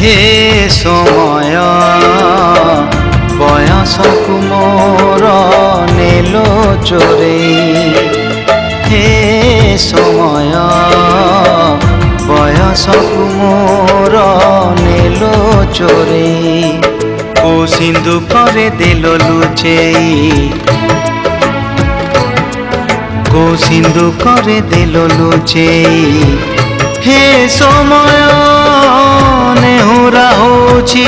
हे समय बयसकु मोर नेलो चोरेई हे समय बयसकु मोर नेलो चोरेई को सिंधु करे देलो लुचेई को सिंधु करे देलो लुचेई हे समय नेहुरा होछि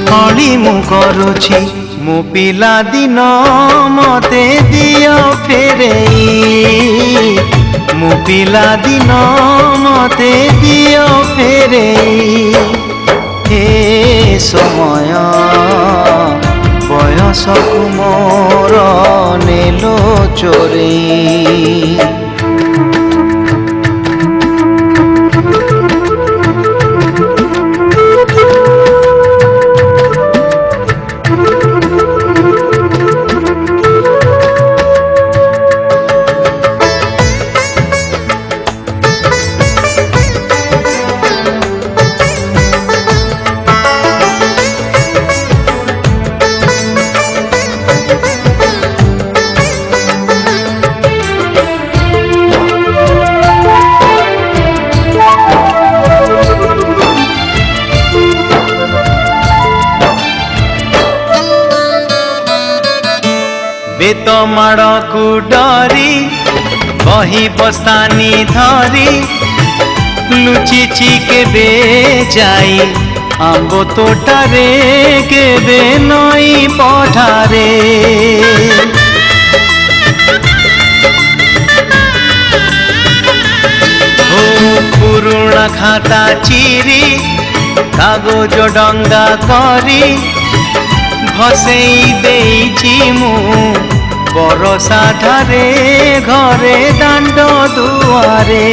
हली मु करुछि मो पिला दिन मते दियो फेरेई मो पिला दिन मते दियो फेरेई हे समय बयसकु मोर नेलो चोरेई बेत माड़ को डरी बही बस्तानी धरी लुचिची केबे जाई आंब तोटारे केबे नई पठारे ओ पुरुणा खाता चिरी कागज डंगा करी भसेई देइछि मु बरसा धारे घरे दांड दुआरे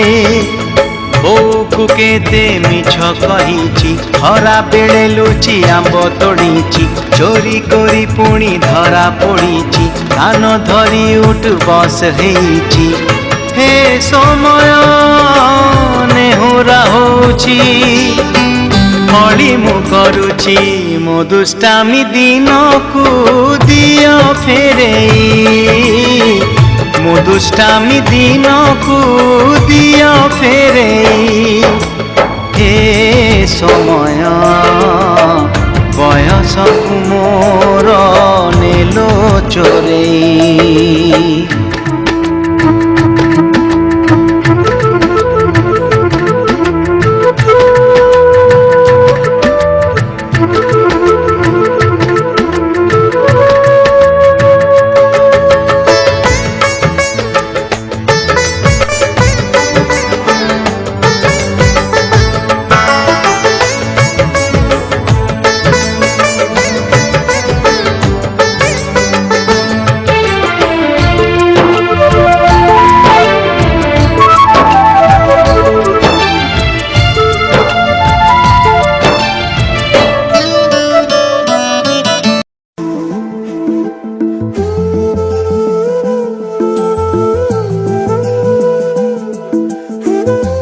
बोकु केते मिछ कहिछि खरा बेले लुचि आंब तोड़ीछि चोरी करी पुणी धरा पड़ीछि कान धरी उठ बस हेइछि हे समय नेहुरा होछि हली मु करुछि मो दुष्टामी दिन को दियो फेरेई मो दुष्टामी दिन को दियो फेरेई हे समय बयसकु मोर नेलो चोरेई।